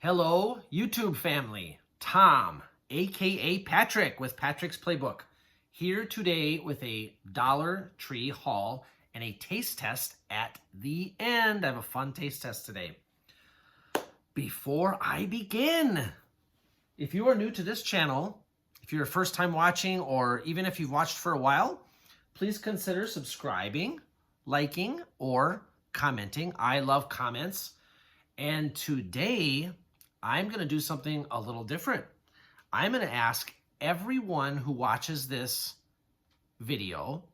Hello, YouTube family. Tom, aka Patrick with Patrick's Playbook, here today with a Dollar Tree haul and a taste test at the end. I have a fun taste test today. Before I begin, if you are new to this channel, if you're a first time watching, or even if you've watched for a while, please consider subscribing, liking, or commenting. I love comments. And today, I'm going to do something a little different. I'm going to ask everyone who watches this video,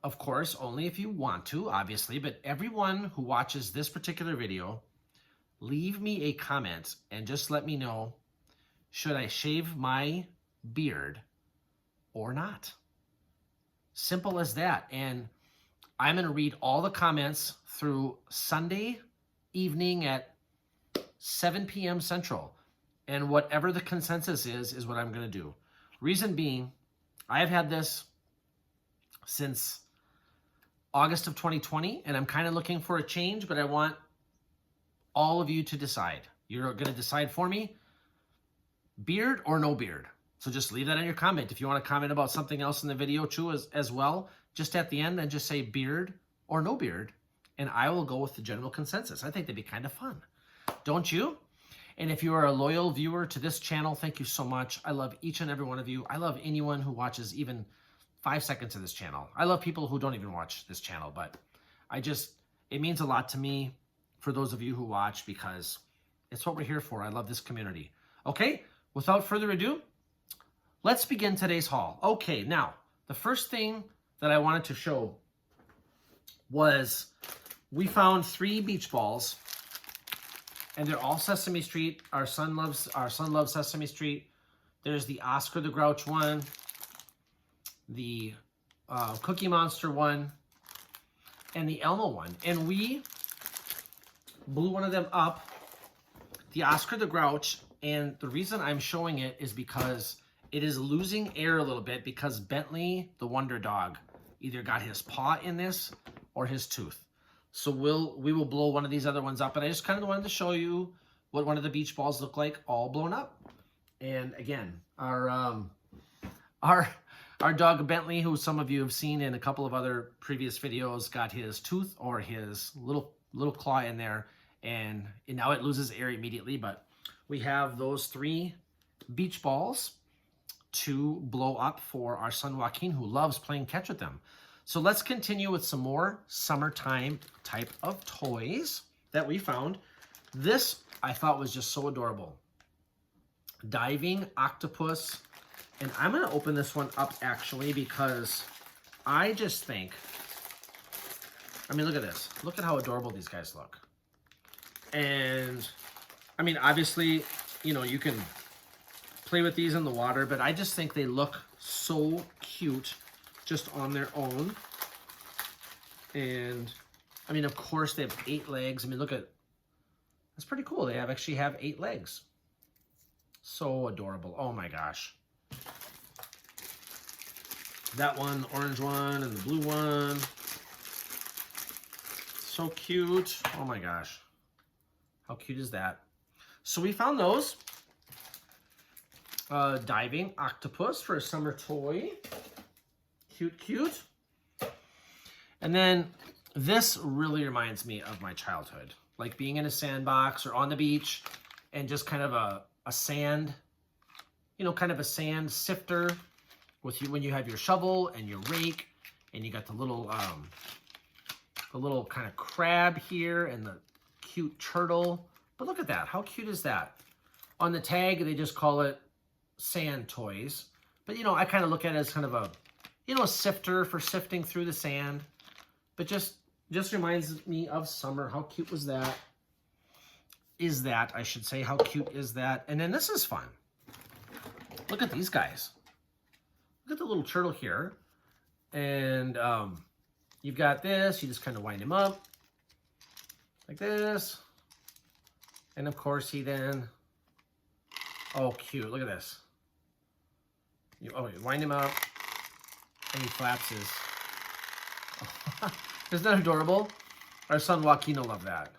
of course, only if you want to, obviously, but everyone who watches this particular video, leave me a comment and just let me know, should I shave my beard or not? Simple as that. And I'm going to read all the comments through Sunday evening at 7 p.m. Central. And whatever the consensus is what I'm going to do. Reason being, I have had this since August of 2020, and I'm kind of looking for a change, but I want all of you to decide. You're going to decide for me, beard or no beard. So just leave that in your comment. If you want to comment about something else in the video too as well, just at the end, then just say beard or no beard, and I will go with the general consensus. I think that'd be kind of fun. Don't you? And if you are a loyal viewer to this channel, thank you so much. I love each and every one of you. I love anyone who watches even 5 seconds of this channel. I love people who don't even watch this channel, but it means a lot to me for those of you who watch, because it's what we're here for. I love this community. Okay, without further ado, let's begin today's haul. Okay, now, the first thing that I wanted to show was we found 3 beach balls, and they're all Sesame Street. Our son loves Sesame Street. There's the Oscar the Grouch one, the Cookie Monster one, and the Elmo one. And we blew one of them up, the Oscar the Grouch, and the reason I'm showing it is because it is losing air a little bit because Bentley, the Wonder Dog, either got his paw in this or his tooth. So we will blow one of these other ones up, and I just kind of wanted to show you what one of the beach balls look like all blown up. And again, our dog Bentley, who some of you have seen in a couple of other previous videos, got his tooth or his little claw in there, and now it loses air immediately. But we have those 3 beach balls to blow up for our son Joaquin, who loves playing catch with them. So let's continue with some more summertime type of toys that we found. This I thought was just so adorable. Diving octopus. And I'm going to open this one up actually, because I just think, I mean, look at this. Look at how adorable these guys look. And I mean, obviously, you know, you can play with these in the water, but I just think they look so cute just on their own. And I mean, of course, they have 8 legs. I mean, look at, that's pretty cool. They actually have 8 legs. So adorable. Oh my gosh. That one, orange one, and the blue one. So cute. Oh my gosh. How cute is that? So we found those. Diving octopus for a summer toy. Cute, cute. And then this really reminds me of my childhood. Like being in a sandbox or on the beach and just kind of a sand, you know, kind of a sand sifter with you when you have your shovel and your rake, and you got the little kind of crab here and the cute turtle. But look at that. How cute is that? On the tag, they just call it sand toys. But, you know, I kind of look at it as kind of a, you know, a sifter for sifting through the sand. But just reminds me of summer. How cute was that? I should say. How cute is that? And then this is fun. Look at these guys. Look at the little turtle here. And you've got this. You just kind of wind him up like this. And of course he then, oh cute, look at this. You wind him up and he flaps his, isn't that adorable? Our son Joaquin will love that.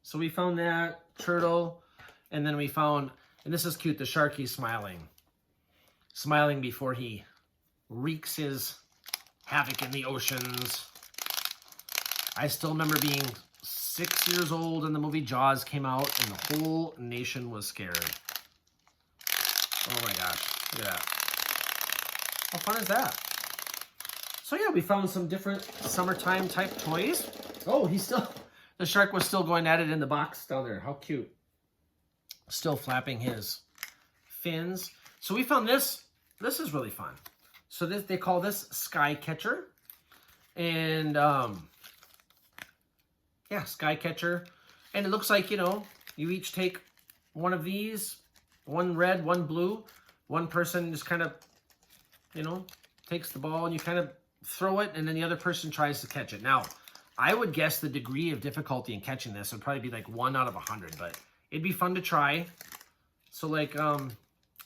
So we found that turtle. And then we found, and this is cute, the Sharky smiling. Smiling before he wreaks his havoc in the oceans. I still remember being 6 years old and the movie Jaws came out and the whole nation was scared. Oh my gosh, look at that. How fun is that? So yeah, we found some different summertime type toys. Oh, the shark was still going at it in the box down there. How cute. Still flapping his fins. So we found this. This is really fun. So they call this Sky Catcher. And yeah, Sky Catcher. And it looks like, you know, you each take one of these, one red, one blue. One person just kind of, you know, takes the ball and you kind of throw it and then the other person tries to catch it. Now, I would guess the degree of difficulty in catching this would probably be like 1 out of 100, but it'd be fun to try. So like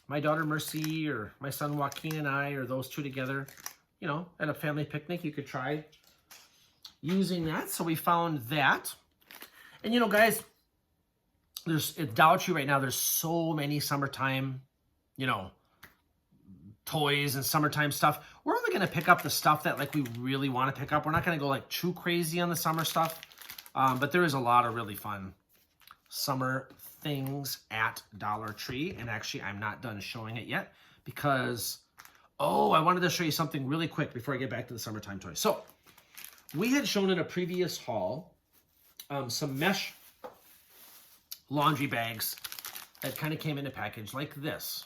my daughter Mercy or my son Joaquin and I, or those two together, you know, at a family picnic, you could try using that. So we found that. And you know, guys, at Dollar Tree right now, there's so many summertime, you know, toys and summertime stuff. We're only going to pick up the stuff that like we really want to pick up. We're not going to go like too crazy on the summer stuff. But there is a lot of really fun summer things at Dollar Tree. And actually, I'm not done showing it yet because, oh, I wanted to show you something really quick before I get back to the summertime toys. So we had shown in a previous haul some mesh laundry bags that kind of came in a package like this.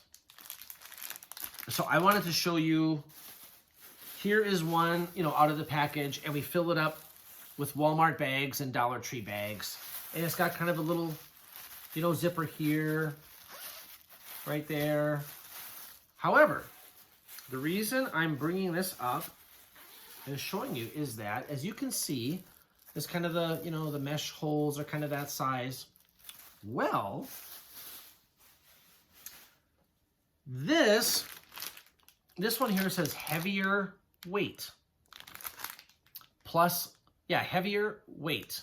So I wanted to show you, here is one, you know, out of the package, and we fill it up with Walmart bags and Dollar Tree bags. And it's got kind of a little, you know, zipper here, right there. However, the reason I'm bringing this up and showing you is that, as you can see, it's kind of the, you know, the mesh holes are kind of that size. Well, this one here says heavier weight. Plus, yeah, heavier weight.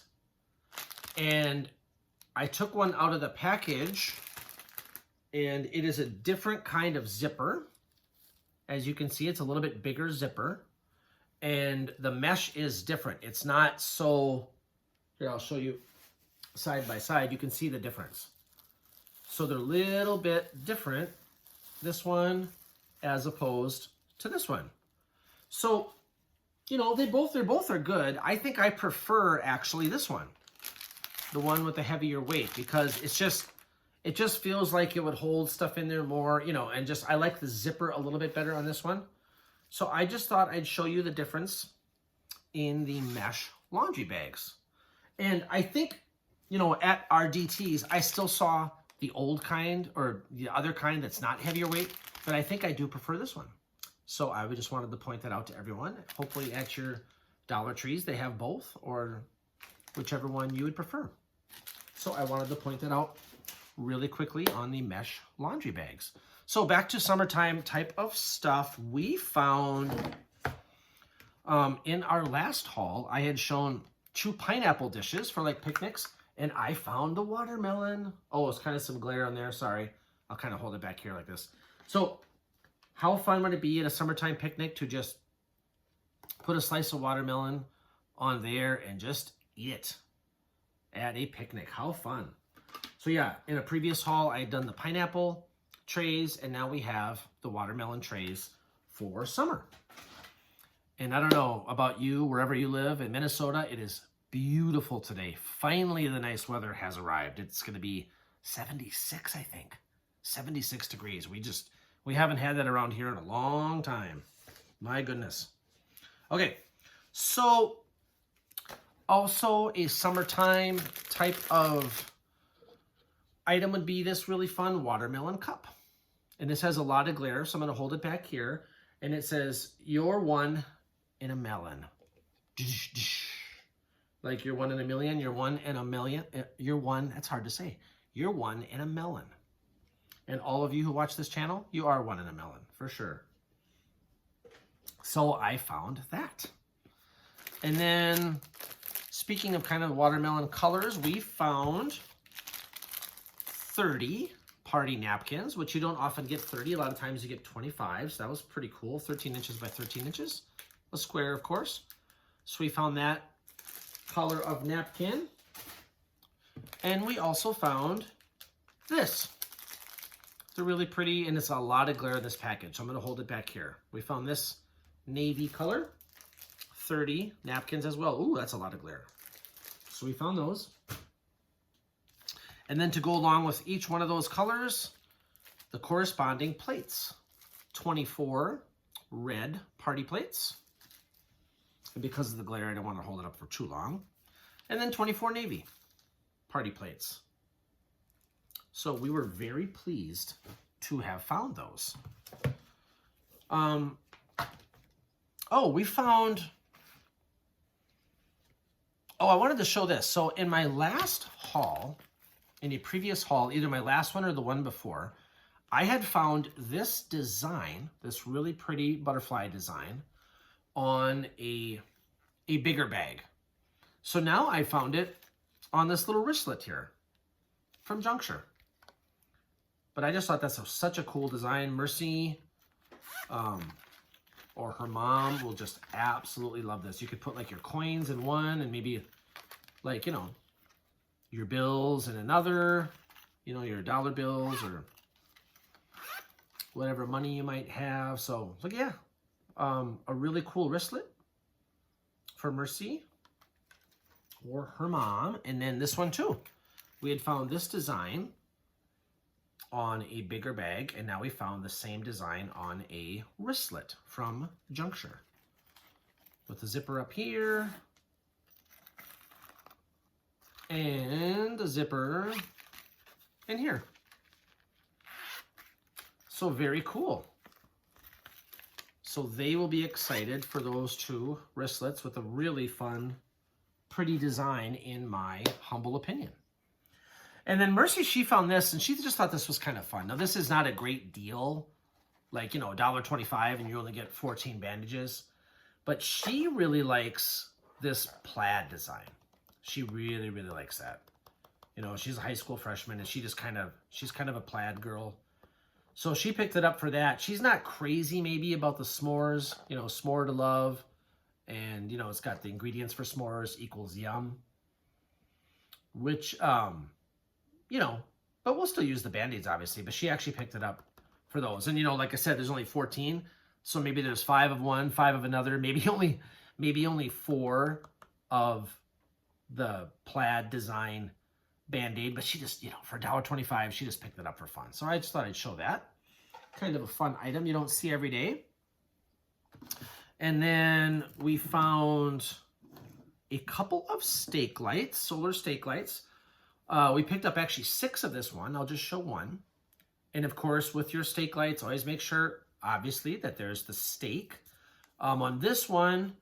And I took one out of the package, and it is a different kind of zipper. As you can see, it's a little bit bigger zipper. And the mesh is different. It's not so, here, I'll show you side by side. You can see the difference. So they're a little bit different, this one as opposed to this one. So, you know, they both are good. I think I prefer actually this one, the one with the heavier weight, because it just feels like it would hold stuff in there more, you know, and just, I like the zipper a little bit better on this one. So I just thought I'd show you the difference in the mesh laundry bags. And I think, you know, at our DTs, I still saw the old kind or the other kind that's not heavier weight, but I think I do prefer this one. So I just wanted to point that out to everyone. Hopefully at your Dollar Trees, they have both, or whichever one you would prefer. So I wanted to point that out really quickly on the mesh laundry bags. So back to summertime type of stuff. We found, in our last haul, I had shown 2 pineapple dishes for like picnics, and I found the watermelon. Oh, it's kind of some glare on there, sorry. I'll kind of hold it back here like this. So how fun would it be at a summertime picnic to just put a slice of watermelon on there and just eat it at a picnic? How fun. So yeah, in a previous haul, I had done the pineapple trays, and now we have the watermelon trays for summer. And I don't know about you, wherever you live in Minnesota, it is beautiful today. Finally, the nice weather has arrived. It's going to be 76, I think. 76 degrees. We haven't had that around here in a long time. My goodness. Okay, so also a summertime type of item would be this really fun watermelon cup. And this has a lot of glare, so I'm going to hold it back here. And it says, "You're one in a melon." Like you're one in a million, you're one in a million. You're one, that's hard to say. You're one in a melon. And all of you who watch this channel, you are one in a melon, for sure. So I found that. And then, speaking of kind of watermelon colors, we found 30 party napkins, which you don't often get 30. A lot of times you get 25, so that was pretty cool. 13 inches by 13 inches. A square, of course. So we found that color of napkin. And we also found this. They're really pretty, and it's a lot of glare in this package. So I'm going to hold it back here. We found this navy color. 30 napkins as well. Ooh, that's a lot of glare. So we found those. And then to go along with each one of those colors, the corresponding plates. 24 red party plates. And because of the glare, I don't want to hold it up for too long. And then 24 navy party plates. So we were very pleased to have found those. Oh, we found... Oh, I wanted to show this. So in my last haul, in a previous haul, either my last one or the one before, I had found this design, this really pretty butterfly design, on a bigger bag. So now I found it on this little wristlet here from Juncture. But I just thought that's such a cool design. Mercy or her mom will just absolutely love this. You could put like your coins in one and maybe like, you know, your bills in another, you know, your dollar bills or whatever money you might have. So yeah, a really cool wristlet for Mercy or her mom. And then this one too. We had found this design on a bigger bag, and now we found the same design on a wristlet from Juncture with the zipper up here and a zipper in here. So very cool. So they will be excited for those two wristlets with a really fun, pretty design in my humble opinion. And then Mercy, she found this, and she just thought this was kind of fun. Now, this is not a great deal, like, you know, $1.25, and you only get 14 bandages. But she really likes this plaid design. She really, really likes that. You know, she's a high school freshman, and she's kind of a plaid girl. So she picked it up for that. She's not crazy, maybe, about the s'mores. You know, s'more to love. And, you know, it's got the ingredients for s'mores equals yum. Which, you know, but we'll still use the Band-Aids, obviously. But she actually picked it up for those. And, you know, like I said, there's only 14. So maybe there's 5 of one, 5 of another. Maybe only 4 of the plaid design Band-Aid. But she just, you know, for $1.25, she just picked it up for fun. So I just thought I'd show that. Kind of a fun item you don't see every day. And then we found a couple of stake lights, solar stake lights. We picked up actually 6 of this one. I'll just show one. And of course, with your stake lights, always make sure, obviously, that there's the stake. On this one,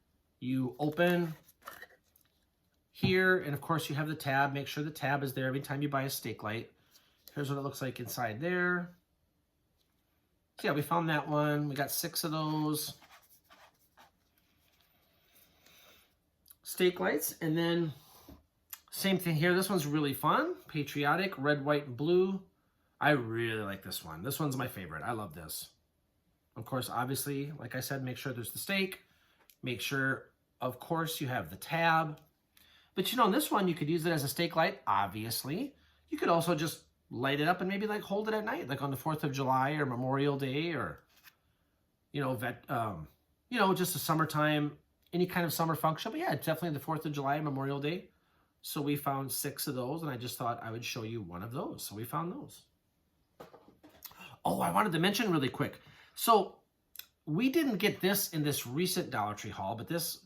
you open here, and of course, you have the tab. Make sure the tab is there every time you buy a stake light. Here's what it looks like inside there. So yeah, we found that one. We got 6 of those stake lights, and then same thing here. This one's really fun. Patriotic, red, white, and blue. I really like this one. This one's my favorite. I love this. Of course, obviously, like I said, make sure there's the stake. Make sure, of course, you have the tab. But, you know, in this one, you could use it as a stake light, obviously. You could also just light it up and maybe, like, hold it at night, like on the 4th of July or Memorial Day or, you know, just a summertime, any kind of summer function. But, yeah, definitely the 4th of July, Memorial Day. So we found 6 of those, and I just thought I would show you one of those. So we found those. Oh, I wanted to mention really quick. So we didn't get this in this recent Dollar Tree haul, but this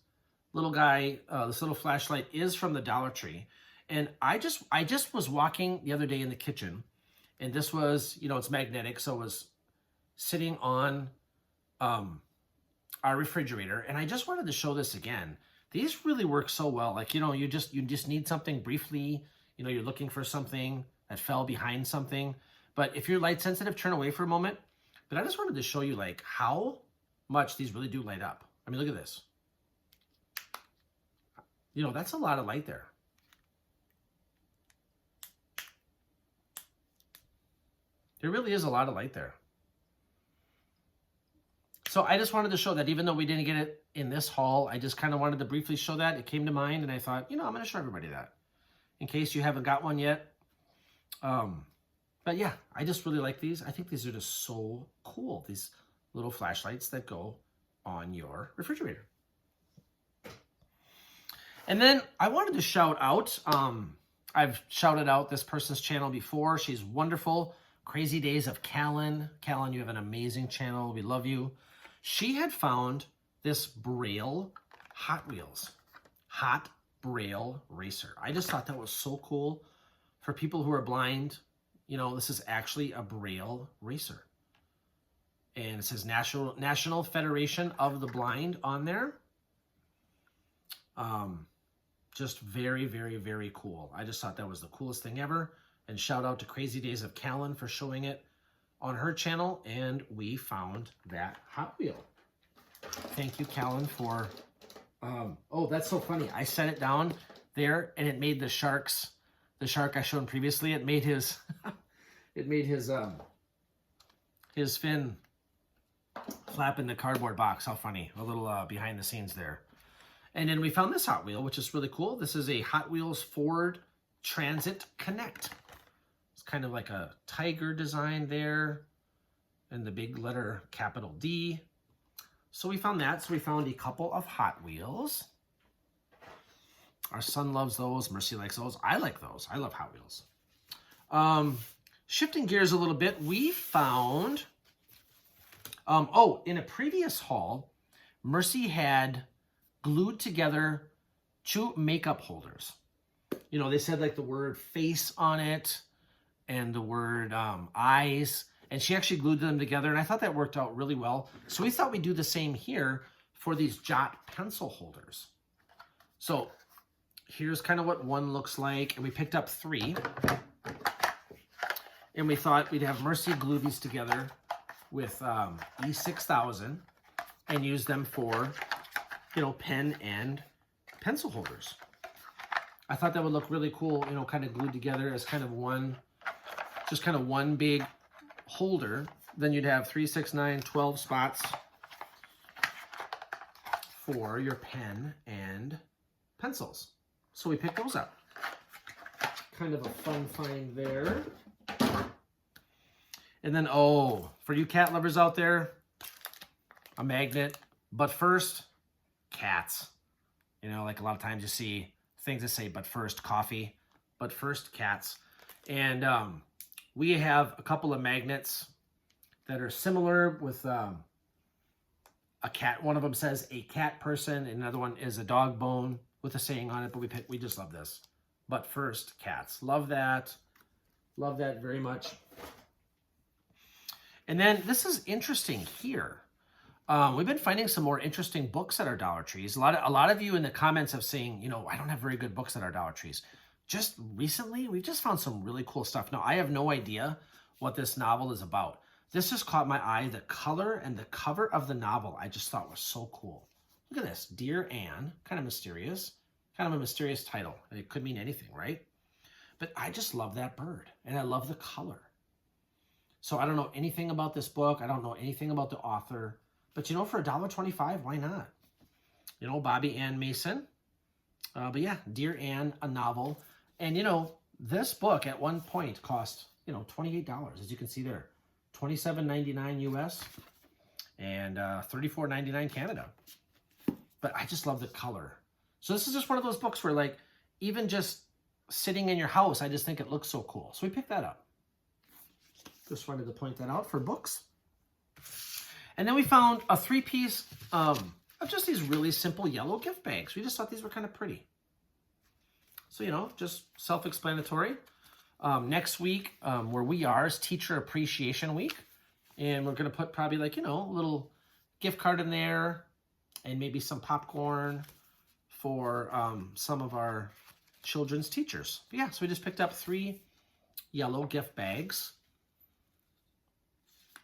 little guy, this little flashlight is from the Dollar Tree. And I just was walking the other day in the kitchen, and this was, you know, it's magnetic, so it was sitting on our refrigerator, and I just wanted to show this again. These really work so well. Like, you know, you just need something briefly. You know, you're looking for something that fell behind something. But if you're light sensitive, turn away for a moment. But I just wanted to show you like how much these really do light up. I mean, look at this. You know, that's a lot of light there. There really is a lot of light there. So I just wanted to show that even though we didn't get it in this haul, I just kind of wanted to briefly show that. It came to mind and I thought, I'm going to show everybody that in case you haven't got one yet. But yeah, I just really like these. I think these are just so cool. These little flashlights that go on your refrigerator. And then I wanted to shout out, I've shouted out this person's channel before. She's wonderful. Crazy Days of Callan. Callan, you have an amazing channel. We love you. She had found this Braille Hot Wheels. Hot Braille Racer. I just thought that was so cool for people who are blind. This is actually a Braille racer. And it says National Federation of the Blind on there. Just very, very, very cool. I just thought that was the coolest thing ever. And shout out to Crazy Days of Callan for showing it on her channel. And we found that Hot Wheel. Thank you, Callan, for... oh, that's so funny. I set it down there and it made the shark I showed previously. It made his... it made his fin flap in the cardboard box. How funny. A little behind the scenes there. And then we found this Hot Wheel, which is really cool. This is a Hot Wheels Ford Transit Connect. It's kind of like a tiger design there and the big letter capital D. So we found that. So we found a couple of Hot Wheels. Our son loves those. Mercy likes those. I like those. I love Hot Wheels. Shifting gears a little bit, we found... in a previous haul, Mercy had glued together 2 makeup holders. They said like the word face on it and the word eyes, and she actually glued them together, and I thought that worked out really well. So we thought we'd do the same here for these Jot pencil holders. So here's kind of what one looks like, and we picked up 3. And we thought we'd have Mercy glue these together with E6000 and use them for pen and pencil holders. I thought that would look really cool, kind of glued together as kind of one big holder. Then you'd have 3, 6, 9, 12 spots for your pen and pencils. So we picked those up. Kind of a fun find there. And then, for you cat lovers out there, a magnet. But first, cats. Like a lot of times you see things that say, but first coffee, but first cats. And we have a couple of magnets that are similar with a cat. One of them says a cat person, and another one is a dog bone with a saying on it, but we just love this. But first, cats. Love that. Love that very much. And then this is interesting here. We've been finding some more interesting books at our Dollar Trees. A lot of you in the comments have saying, I don't have very good books at our Dollar Trees. Just recently, we've just found some really cool stuff. Now, I have no idea what this novel is about. This just caught my eye. The color and the cover of the novel I just thought was so cool. Look at this. Dear Anne. Kind of mysterious. Kind of a mysterious title. It could mean anything, right? But I just love that bird. And I love the color. So I don't know anything about this book. I don't know anything about the author. But, for $1.25, why not? Bobby Ann Mason. But yeah, Dear Anne, a novel. And, this book at one point cost, $28, as you can see there. $27.99 US and $34.99 Canada. But I just love the color. So this is just one of those books where, like, even just sitting in your house, I just think it looks so cool. So we picked that up. Just wanted to point that out for books. And then we found a 3-piece of just these really simple yellow gift bags. We just thought these were kind of pretty. So, just self-explanatory. Next week, where we are, is Teacher Appreciation Week. And we're going to put probably like, a little gift card in there and maybe some popcorn for some of our children's teachers. But yeah, so we just picked up 3 yellow gift bags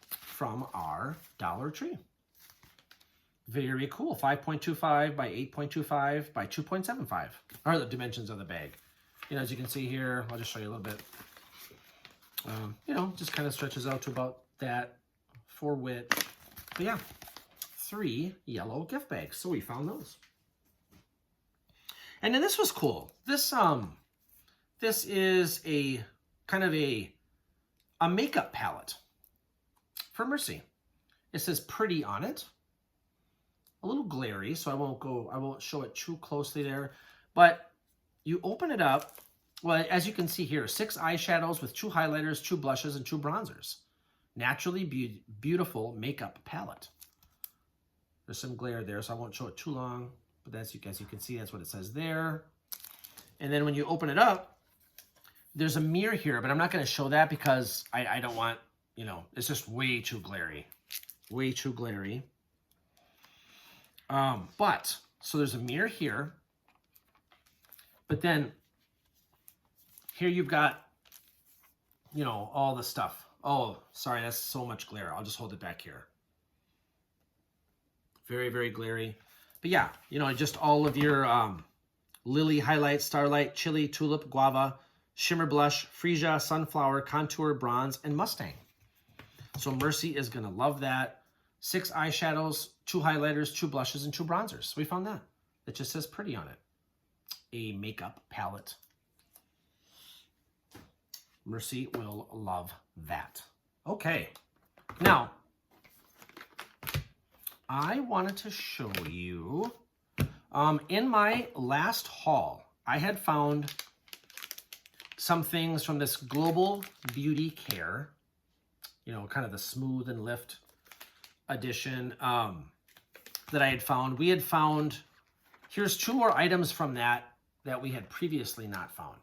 from our Dollar Tree. Very cool. 5.25 by 8.25 by 2.75 are the dimensions of the bag. As you can see here, I'll just show you a little bit. You know, just kind of stretches out to about that for width. But yeah, 3 yellow gift bags. So we found those. And then this was cool. This is a kind of a makeup palette for Mercy. It says pretty on it. A little glary, so I won't show it too closely there. But you open it up. Well, as you can see here, 6 eyeshadows with 2 highlighters, 2 blushes, and 2 bronzers. Naturally beautiful makeup palette. There's some glare there, so I won't show it too long. But as you can see, that's what it says there. And then when you open it up, there's a mirror here, but I'm not going to show that because I don't want, you know, it's just way too glary. Way too glary. But, so there's a mirror here. But then here you've got, you know, all the stuff. Oh, sorry, that's so much glare. I'll just hold it back here. Very, very glary. But yeah, you know, just all of your Lily, Highlight, Starlight, Chili, Tulip, Guava, Shimmer Blush, Freesia, Sunflower, Contour, Bronze, and Mustang. So Mercy is going to love that. 6 eyeshadows, 2 highlighters, 2 blushes, and 2 bronzers. So we found that. It just says pretty on it. A makeup palette. Mercy will love that. Okay. Now, I wanted to show you, in my last haul, I had found some things from this Global Beauty Care, you know, kind of the Smooth and Lift edition that I had found. We had found, here's 2 more items from that we had previously not found.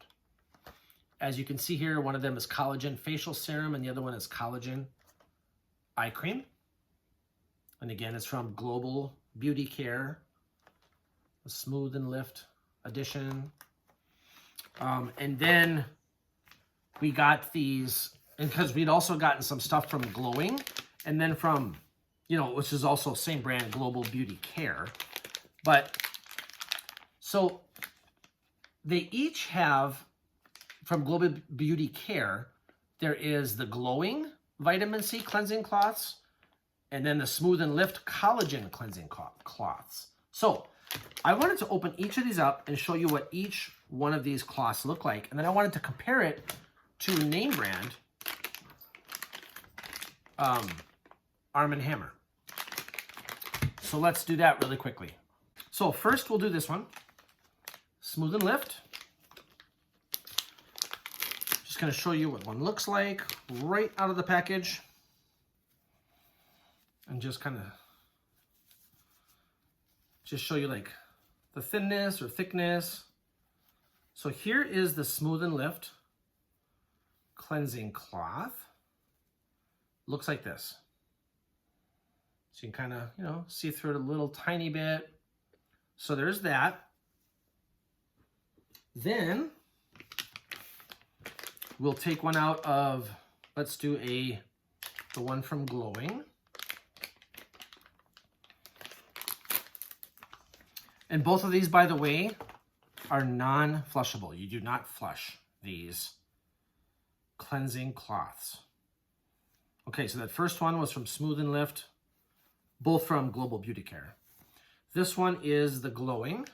As you can see here, one of them is collagen facial serum and the other one is collagen eye cream. And again, it's from Global Beauty Care, the Smooth and Lift edition. And then we got these, and because we'd also gotten some stuff from Glowing, and then from, you know, which is also same brand, Global Beauty Care. But, so they each have, from Global Beauty Care, there is the Glowing Vitamin C Cleansing Cloths, and then the Smooth and Lift Collagen Cleansing Cloths. So I wanted to open each of these up and show you what each one of these cloths look like. And then I wanted to compare it to name brand Arm & Hammer. So let's do that really quickly. So first we'll do this one. Smooth and Lift. Just going to show you what one looks like right out of the package. And just kind of just show you like the thinness or thickness. So here is the Smooth and Lift cleansing cloth. Looks like this. So you can kind of, you know, see through it a little tiny bit. So there's that. Then we'll take one out of, let's do the one from Glowing. And both of these, by the way, are non-flushable. You do not flush these cleansing cloths. Okay, so that first one was from Smooth and Lift, both from Global Beauty Care. This one is the Glowing.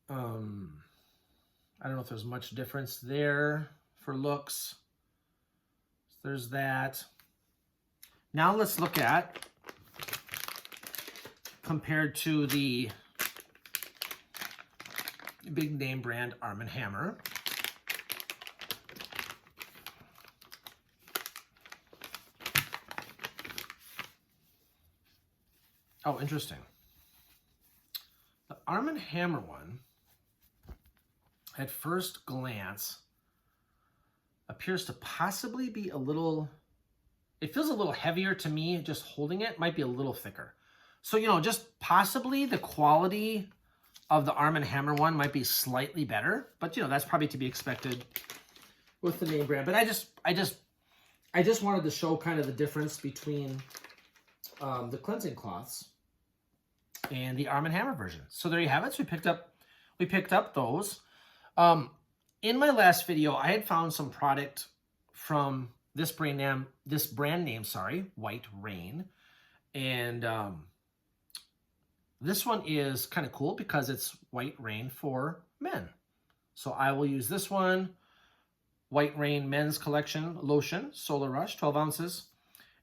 I don't know if there's much difference there for looks. There's that. Now let's look at, compared to the big name brand Arm & Hammer. Oh, interesting. The Arm & Hammer one, at first glance, appears to possibly be a little, it feels a little heavier to me. Just holding it might be a little thicker. So, you know, just possibly the quality of the Arm & Hammer one might be slightly better, but, you know, that's probably to be expected with the name brand. But I just wanted to show kind of the difference between the cleansing cloths and the Arm & Hammer version. So there you have it. So we picked up those. In my last video, I had found some product from this brand name, White Rain. And this one is kind of cool because it's White Rain for men. So I will use this one, White Rain Men's Collection Lotion, Solar Rush, 12 ounces.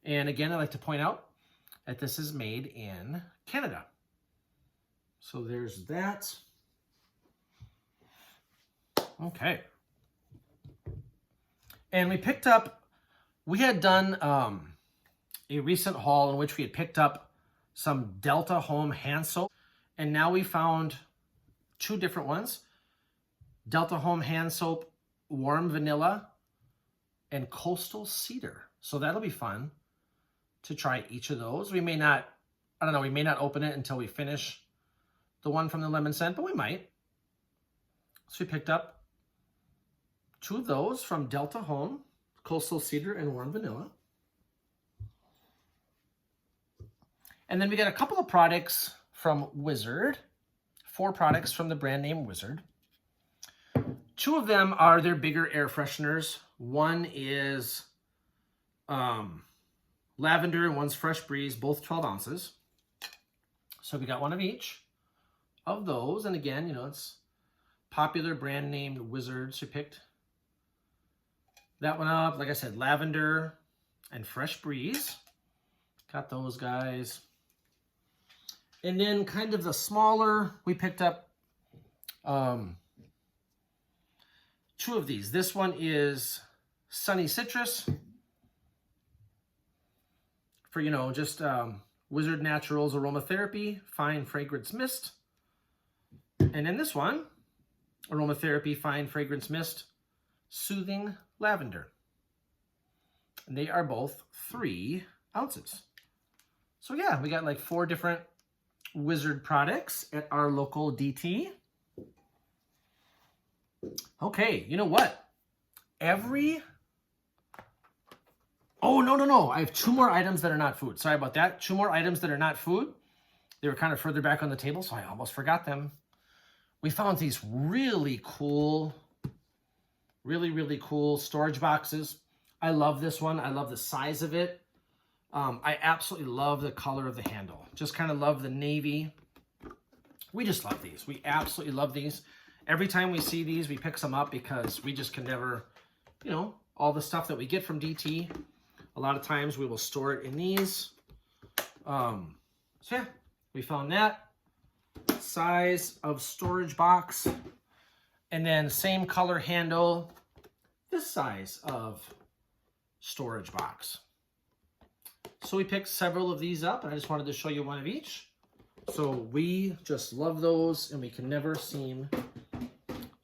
And again, I like to point out that this is made in Canada. So there's that. Okay. And we had done a recent haul in which we had picked up some Delta Home hand soap. And now we found two different ones. Delta Home hand soap, warm vanilla, and coastal cedar. So that'll be fun to try each of those. We may not open it until we finish the one from the lemon scent, but we might. So we picked up two of those from Delta Home, coastal cedar and warm vanilla. And then we got a couple of products from Wizard, 4 products from the brand name Wizard. 2 of them are their bigger air fresheners. One is lavender and one's fresh breeze, both 12 ounces. So we got one of each of those. And again, you know, it's popular brand named Wizard. So we picked that one up. Like I said, lavender and fresh breeze. Got those guys. And then kind of the smaller, we picked up 2 of these. This one is Sunny Citrus for, you know, just Wizard Naturals Aromatherapy Fine Fragrance Mist. And then this one, Aromatherapy Fine Fragrance Mist Soothing Lavender. And they are both 3 ounces. So yeah, we got like 4 different Wizard products at our local DT. Okay, you know what? Oh, no. I have 2 more items that are not food. Sorry about that. 2 more items that are not food. They were kind of further back on the table, so I almost forgot them. We found these really cool storage boxes. I love this one. I love the size of it. I absolutely love the color of the handle. Just kind of love the navy. We just love these. We absolutely love these. Every time we see these, we pick some up because we just can never, you know, all the stuff that we get from DT, a lot of times we will store it in these. So yeah, we found that size of storage box. And then same color handle, this size of storage box. So we picked several of these up, and I just wanted to show you one of each. So we just love those, and we can never seem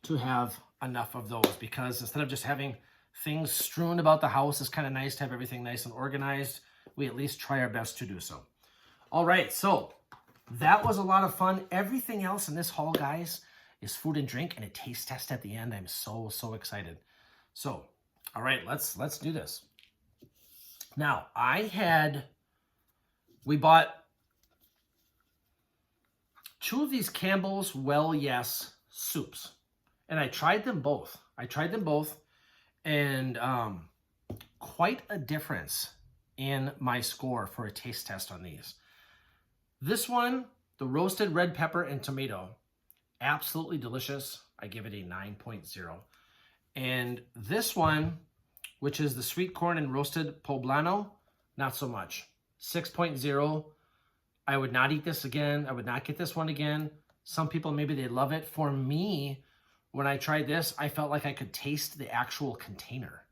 to have enough of those because instead of just having things strewn about the house, it's kind of nice to have everything nice and organized. We at least try our best to do so. All right, so that was a lot of fun. Everything else in this haul, guys, is food and drink and a taste test at the end. I'm so excited. So, all right, let's do this. Now, we bought 2 of these Campbell's Well Yes soups, and I tried them both. And quite a difference in my score for a taste test on these. This one, the roasted red pepper and tomato, absolutely delicious. I give it a 9.0. And this one, which is the sweet corn and roasted poblano, not so much. 6.0. I would not eat this again. I would not get this one again. Some people, maybe they love it. For me, when I tried this, I felt like I could taste the actual container.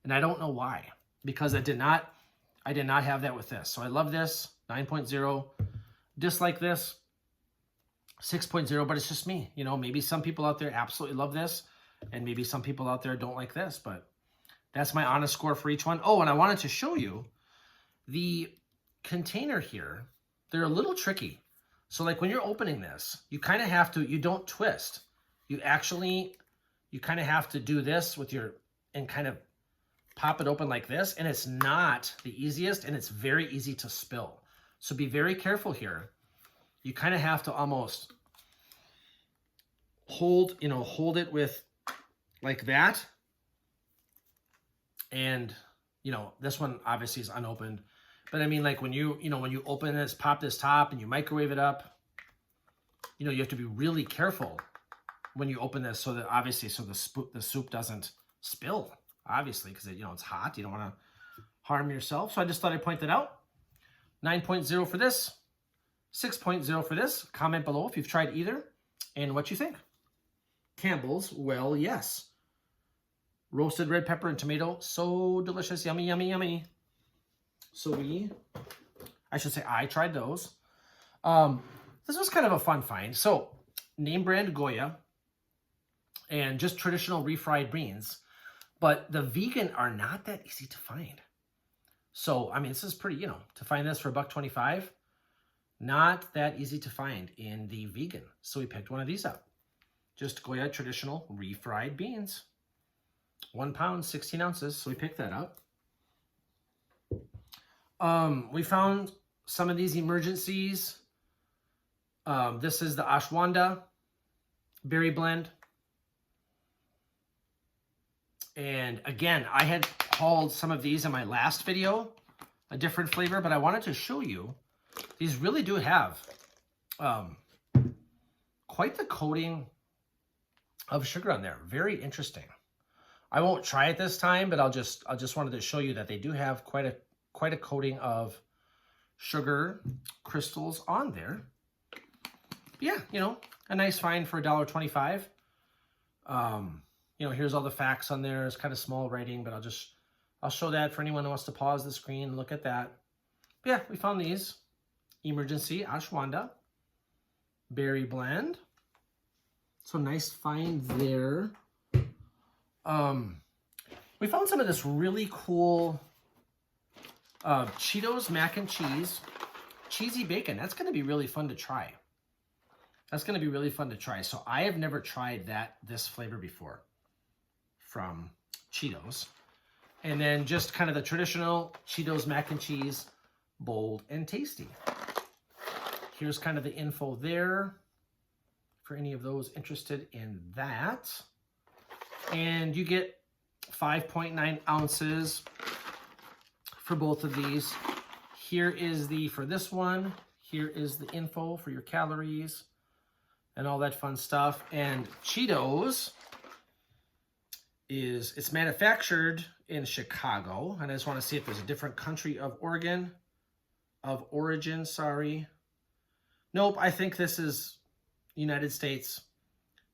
And I don't know why, because I did not have that with this. So I love this, 9.0. Dislike this, 6.0, but it's just me. You know, maybe some people out there absolutely love this, and maybe some people out there don't like this, but that's my honest score for each one. Oh, and I wanted to show you the container here. They're a little tricky. So like when you're opening this, you kind of have to, you don't twist. You kind of have to do this with and kind of pop it open like this. And it's not the easiest, and it's very easy to spill. So be very careful here. You kind of have to almost hold it with like that. And, you know, this one obviously is unopened. But I mean, like when you open this, pop this top and you microwave it up, you know, you have to be really careful when you open this so that obviously, so the soup doesn't spill, obviously, because, you know, it's hot. You don't want to harm yourself. So I just thought I'd point that out. 9.0 for this, 6.0 for this. Comment below if you've tried either and what you think. Campbell's, well, yes. Roasted red pepper and tomato, so delicious, yummy, yummy, yummy. So I tried those. This was kind of a fun find. So name brand Goya and just traditional refried beans, but the vegan are not that easy to find. So, I mean, this is pretty, you know, to find this for $1.25, not that easy to find in the vegan. So we picked one of these up. Just Goya traditional refried beans. 1 pound, 16 ounces. So we picked that up. We found some of these emergencies. This is the ashwagandha berry blend. And again, I had hauled some of these in my last video, a different flavor, but I wanted to show you. These really do have quite the coating of sugar on there. Very interesting. I won't try it this time, but I just wanted to show you that they do have quite a coating of sugar crystals on there. But yeah, you know, a nice find for $1.25. You know, here's all the facts on there. It's kind of small writing, but I'll show that for anyone who wants to pause the screen and look at that. But yeah, we found these. Emergency ashwagandha berry blend. So nice find there. We found some of this really cool Cheetos mac and cheese, cheesy bacon. That's going to be really fun to try. That's going to be really fun to try. So I have never tried this flavor before from Cheetos. And then just kind of the traditional Cheetos mac and cheese, bold and tasty. Here's kind of the info there for any of those interested in that. And you get 5.9 ounces for both of these. Here is for this one, here is the info for your calories and all that fun stuff. And Cheetos it's manufactured in Chicago. And I just want to see if there's a different country of origin, sorry. Nope, I think this is United States.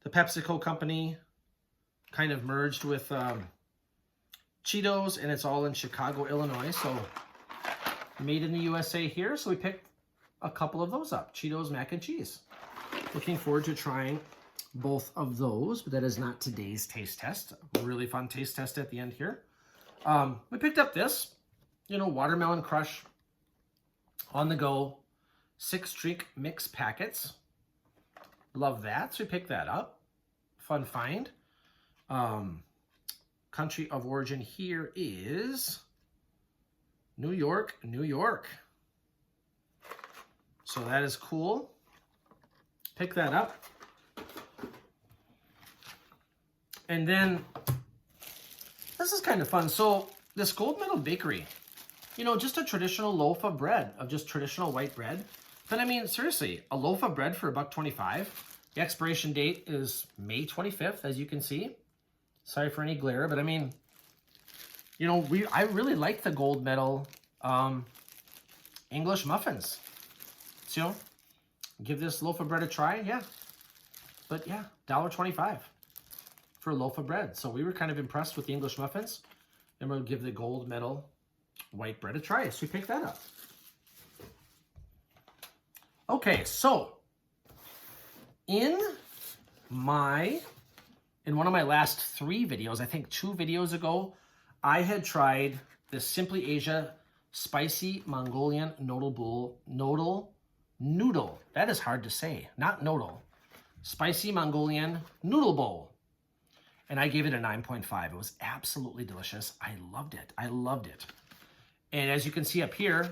The PepsiCo company kind of merged with Cheetos, and it's all in Chicago, Illinois. So made in the USA here. So we picked a couple of those up. Cheetos mac and cheese. Looking forward to trying both of those, but that is not today's taste test. Really fun taste test at the end here. We picked up this, you know, watermelon crush on the go, 6-drink mix packets. Love that. So we picked that up. Fun find. Country of origin here is New York, New York. So that is cool. Pick that up. And then this is kind of fun. So this Gold Medal Bakery, you know, just a traditional loaf of bread, of just traditional white bread. But I mean, seriously, a loaf of bread for $1.25. The expiration date is May 25th, as you can see. Sorry for any glare, but I mean, you know, I really like the Gold Medal English muffins. So, you know, give this loaf of bread a try, yeah. But yeah, $1.25 for a loaf of bread. So we were kind of impressed with the English muffins, and we'll give the Gold Medal white bread a try. So we picked that up. Okay, so in one of my last 3 videos, I think 2 videos ago, I had tried the Simply Asia Spicy Mongolian Noodle. That is hard to say, not noodle. Spicy Mongolian Noodle Bowl. And I gave it a 9.5. It was absolutely delicious. I loved it. I loved it. And as you can see up here,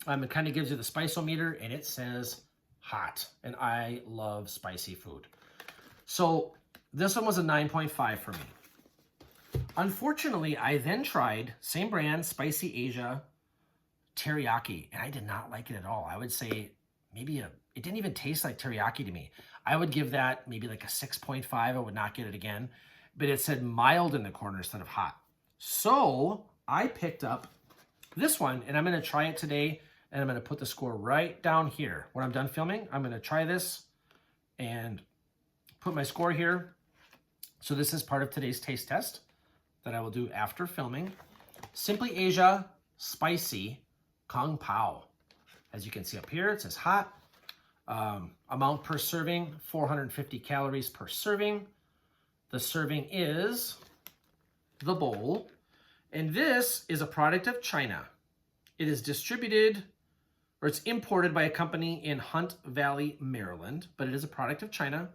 it kind of gives you the spice-o-meter, and it says hot. And I love spicy food. So this one was a 9.5 for me. Unfortunately, I then tried same brand, Spicy Asia teriyaki, and I did not like it at all. I would say maybe it didn't even taste like teriyaki to me. I would give that maybe like a 6.5. I would not get it again, but it said mild in the corner instead of hot. So I picked up this one, and I'm going to try it today, and I'm going to put the score right down here. When I'm done filming, I'm going to try this and put my score here. So this is part of today's taste test that I will do after filming. Simply Asia Spicy Kung Pao. As you can see up here, it says hot. Amount per serving, 450 calories per serving. The serving is the bowl. And this is a product of China. It is distributed, or it's imported by a company in Hunt Valley, Maryland, but it is a product of China.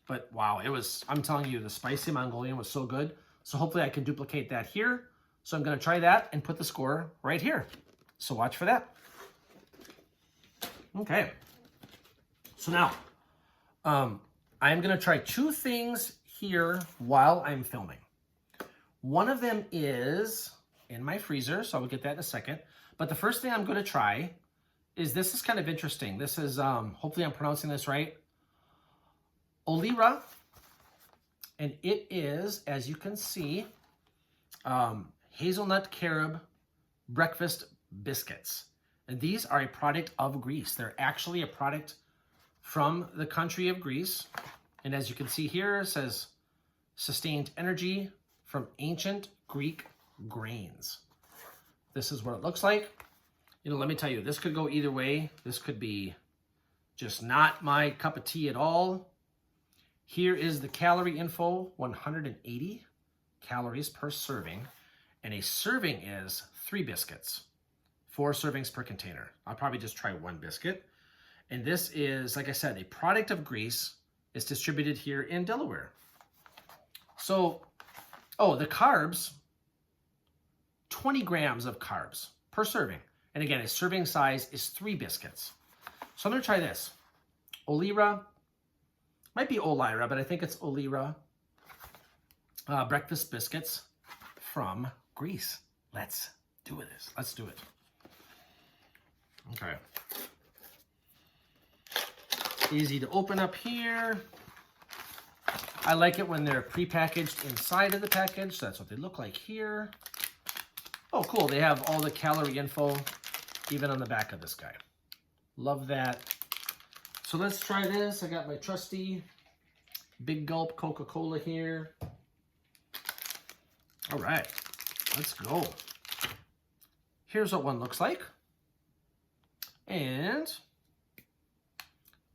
But wow, I'm telling you, the spicy Mongolian was so good. So hopefully I can duplicate that here. So I'm going to try that and put the score right here. So watch for that. Okay. So now, I'm going to try two things here while I'm filming. One of them is in my freezer, so I'll get that in a second. But the first thing I'm going to try is, this is kind of interesting. This is, hopefully I'm pronouncing this right, Olira. And it is, as you can see, hazelnut carob breakfast biscuits. And these are a product of Greece. They're actually a product from the country of Greece. And as you can see here, it says sustained energy from ancient Greek grains. This is what it looks like. You know, let me tell you, this could go either way. This could be just not my cup of tea at all. Here is the calorie info, 180 calories per serving. And a serving is 3 biscuits, 4 servings per container. I'll probably just try 1 biscuit. And this is, like I said, a product of Greece. It's distributed here in Delaware. So, the carbs, 20 grams of carbs per serving. And again, a serving size is 3 biscuits. So I'm going to try this. Olira, might be Olira, but I think it's Olira breakfast biscuits from Greece. Let's do this. Let's do it. Okay. Easy to open up here. I like it when they're prepackaged inside of the package. So that's what they look like here. Oh, cool. They have all the calorie info even on the back of this guy. Love that. So let's try this. I got my trusty Big Gulp Coca-Cola here. All right, let's go. Here's what one looks like. And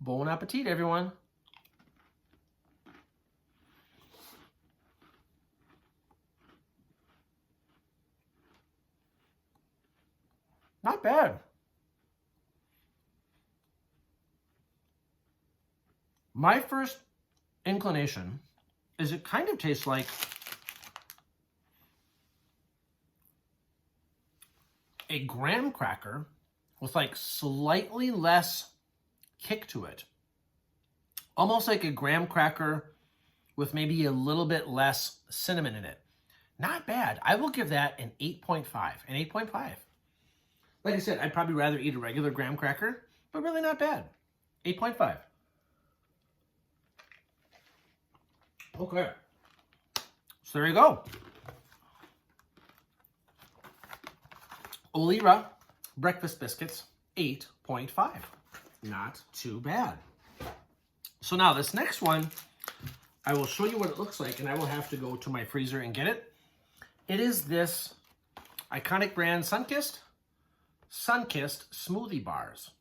bon appetit, everyone. Not bad. My first inclination is it kind of tastes like a graham cracker with like slightly less kick to it. Almost like a graham cracker with maybe a little bit less cinnamon in it. Not bad. I will give that an 8.5. An 8.5. Like I said, I'd probably rather eat a regular graham cracker, but really not bad. 8.5. Okay. So there you go. Olira breakfast biscuits, 8.5. Not too bad. So now this next one, I will show you what it looks like, and I will have to go to my freezer and get it. It is this iconic brand Sunkist smoothie bars.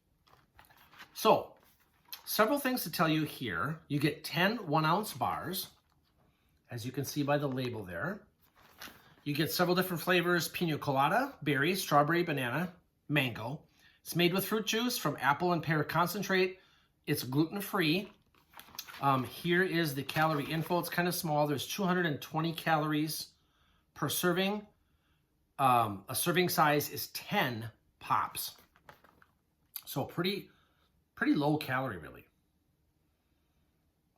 So, several things to tell you here. You get 10 1-ounce bars, as you can see by the label there. You get several different flavors: pina colada, berry, strawberry, banana, mango. It's made with fruit juice from apple and pear concentrate. It's gluten-free. Here is the calorie info. It's kind of small. There's 220 calories per serving. A serving size is 10 pops. So pretty low calorie, really.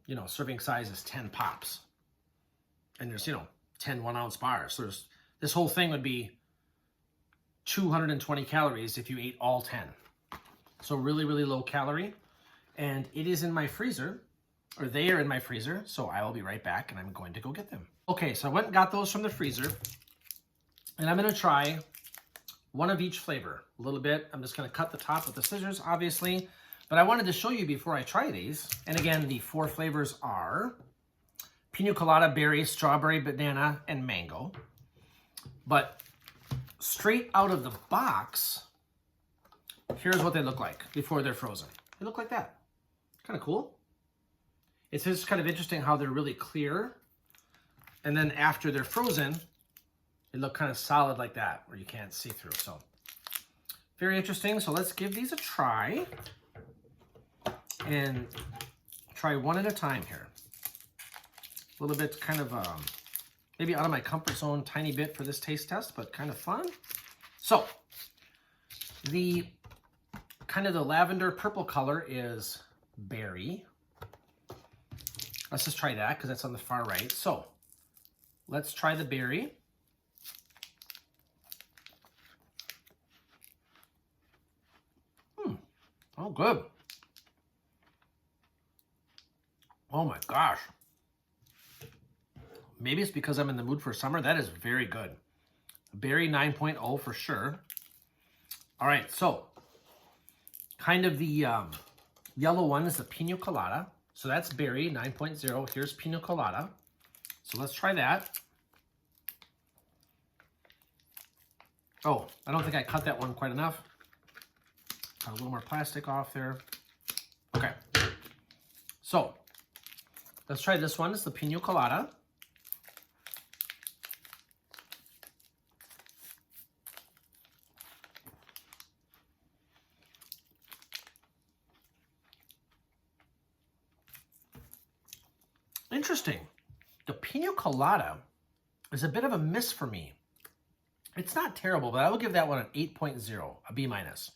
You know, serving size is 10 pops. And there's, 10 1-ounce bars. So this whole thing would be 220 calories if you ate all 10. So really, really low calorie. And it is in my freezer, or they are in my freezer. So I will be right back and I'm going to go get them. Okay, so I went and got those from the freezer. And I'm going to try one of each flavor a little bit. I'm just going to cut the top with the scissors, obviously. But I wanted to show you before I try these. And again, the 4 flavors are pina colada, berry, strawberry, banana, and mango. But straight out of the box, here's what they look like before they're frozen. They look like that. Kind of cool. It's just kind of interesting how they're really clear. And then after they're frozen, they look kind of solid like that, where you can't see through. So very interesting. So let's give these a try and try one at a time here. A little bit kind of maybe out of my comfort zone, tiny bit for this taste test, but kind of fun. So the kind of the lavender purple color is berry. Let's just try that because that's on the far right. So let's try the berry. Oh, good. Oh my gosh. Maybe it's because I'm in the mood for summer. That is very good. Berry 9.0 for sure. All right, so kind of the yellow one is the pina colada. So that's berry 9.0. Here's pina colada. So let's try that. Oh, I don't think I cut that one quite enough. Got a little more plastic off there. Okay. So let's try this one. It's the pina colada. Interesting. The pina colada is a bit of a miss for me. It's not terrible, but I will give that one an 8.0, a B minus.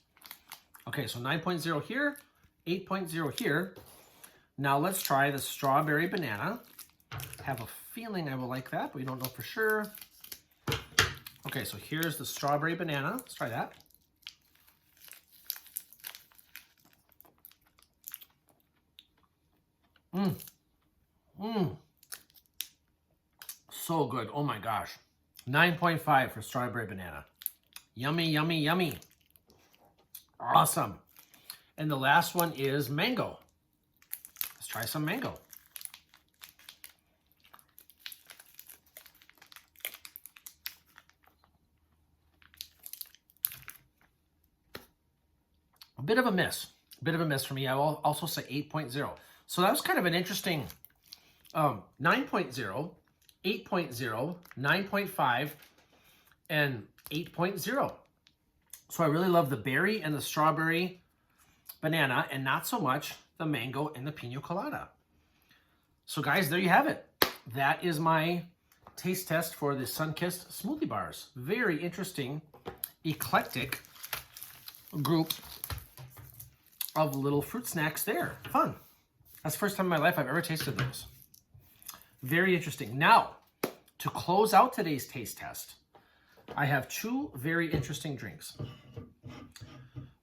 Okay, so 9.0 here, 8.0 here. Now let's try the strawberry banana. Have a feeling I will like that, but we don't know for sure. Okay, so here's the strawberry banana. Let's try that. So good. Oh my gosh. 9.5 for strawberry banana. Yummy, yummy, yummy. Awesome. And the last one is mango. Let's try some mango. A bit of a miss. A bit of a miss for me. I will also say 8.0. So that was kind of an interesting 9.0, 8.0, 9.5, and 8.0. So I really love the berry and the strawberry banana, and not so much the mango and the pina colada. So guys, there you have it. That is my taste test for the Sunkissed smoothie bars. Very interesting, eclectic group of little fruit snacks there. Fun. That's the first time in my life I've ever tasted those. Very interesting. Now, to close out today's taste test, I have 2 very interesting drinks.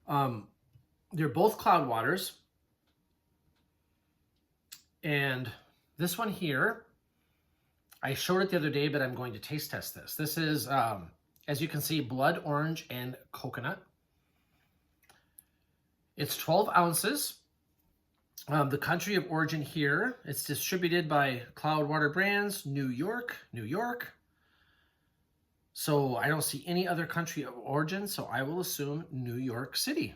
They're both cloud waters. And this one here, I showed it the other day, but I'm going to taste test this. This is, as you can see, blood orange and coconut. It's 12 ounces. The country of origin here, it's distributed by Cloudwater Brands, New York, New York. So I don't see any other country of origin, so I will assume New York City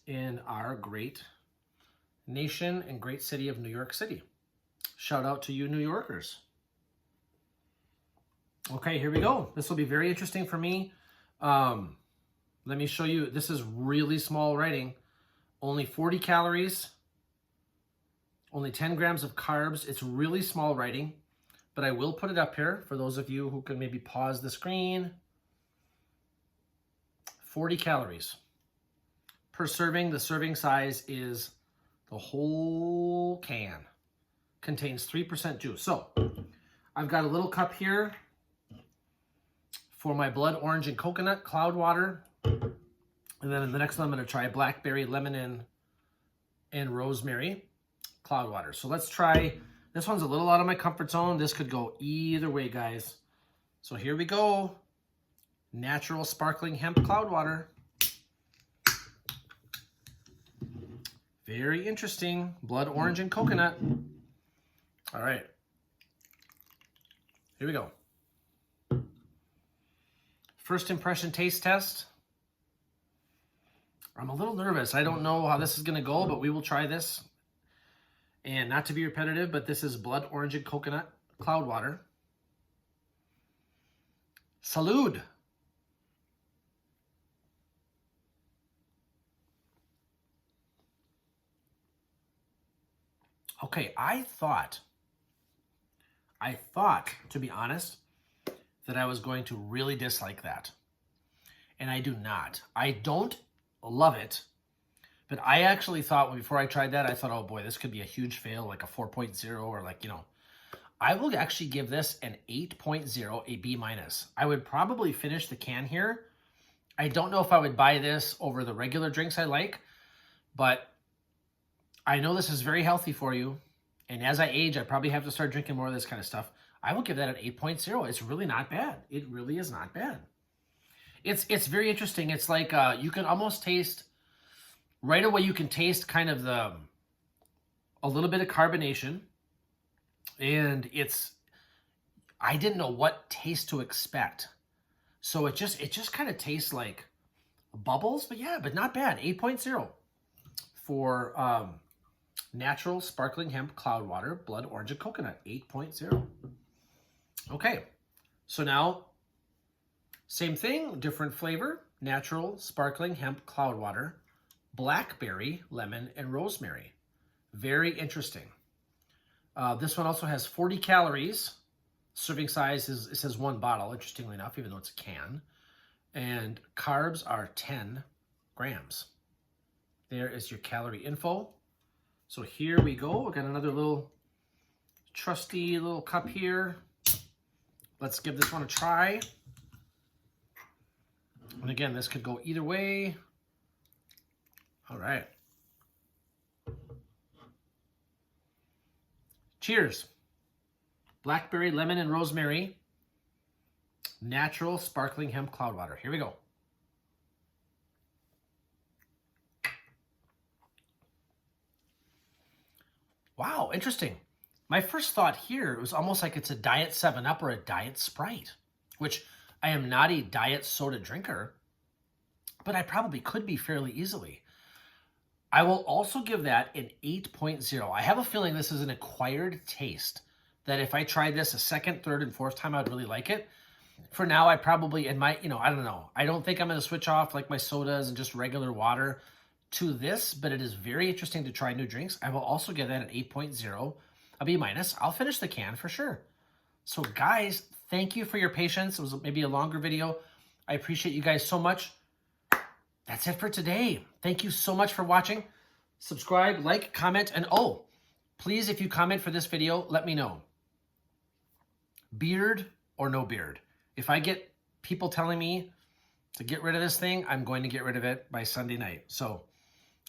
in our great nation and great city of New York City. Shout out to you New Yorkers. Okay, here we go. This will be very interesting for me. Let me show you. This is really small writing. Only 40 calories. Only 10 grams of carbs. It's really small writing, but I will put it up here for those of you who can maybe pause the screen. 40 calories per serving. The serving size is the whole can. Contains 3% juice. So I've got a little cup here for my blood orange and coconut cloud water. And then in the next one, I'm going to try blackberry, lemon, and rosemary cloud water. So let's try, this one's a little out of my comfort zone. This could go either way, guys. So here we go. Natural sparkling hemp cloud water. Very interesting. Blood orange and coconut. All right. Here we go. First impression taste test. I'm a little nervous. I don't know how this is going to go, but we will try this. And not to be repetitive, but this is blood orange and coconut cloud water. Salud. Okay, I thought, to be honest, that I was going to really dislike that. And I do not. I don't love it, but I actually thought, before I tried that, I thought, oh boy, this could be a huge fail, like a 4.0 or like, you know. I will actually give this an 8.0, a B-. I would probably finish the can here. I don't know if I would buy this over the regular drinks I like, but I know this is very healthy for you, and as I age, I probably have to start drinking more of this kind of stuff. I will give that an 8.0. It's really not bad. It really is not bad. It's very interesting. It's like you can almost taste, right away you can taste kind of a little bit of carbonation, and I didn't know what taste to expect. So it just kind of tastes like bubbles, but yeah, but not bad. 8.0 for natural sparkling hemp cloud water, blood orange and coconut, 8.0. Okay, so now same thing, different flavor, natural sparkling hemp cloud water, blackberry, lemon, and rosemary. Very interesting. This one also has 40 calories. Serving size it says 1 bottle, interestingly enough, even though it's a can. And carbs are 10 grams. There is your calorie info. So here we go. We got another little trusty little cup here. Let's give this one a try. And again, this could go either way. All right. Cheers. Blackberry, lemon, and rosemary. Natural sparkling hemp cloud water. Here we go. Wow, interesting. My first thought here, it was almost like it's a Diet 7-Up or a Diet Sprite, which I am not a diet soda drinker, but I probably could be fairly easily. I will also give that an 8.0. I have a feeling this is an acquired taste, that if I tried this a second, third, and fourth time, I'd really like it. For now, I probably, I don't know. I don't think I'm going to switch off like my sodas and just regular water to this, but it is very interesting to try new drinks. I will also give that an 8.0, a B-. I'll finish the can for sure. So guys, thank you for your patience. It was maybe a longer video. I appreciate you guys so much. That's it for today. Thank you so much for watching. Subscribe, like, comment, and oh, please, if you comment for this video, let me know. Beard or no beard? If I get people telling me to get rid of this thing, I'm going to get rid of it by Sunday night. So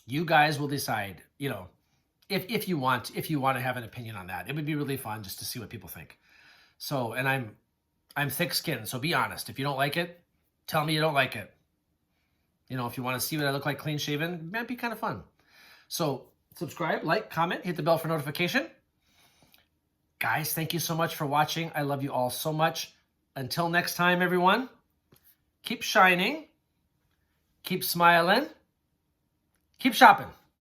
you guys will decide, if you want to have an opinion on that. It would be really fun just to see what people think. So, and I'm thick-skinned, so be honest. If you don't like it, tell me you don't like it. If you want to see what I look like clean-shaven, it might be kind of fun. So subscribe, like, comment, hit the bell for notification. Guys, thank you so much for watching. I love you all so much. Until next time, everyone, keep shining, keep smiling, keep shopping.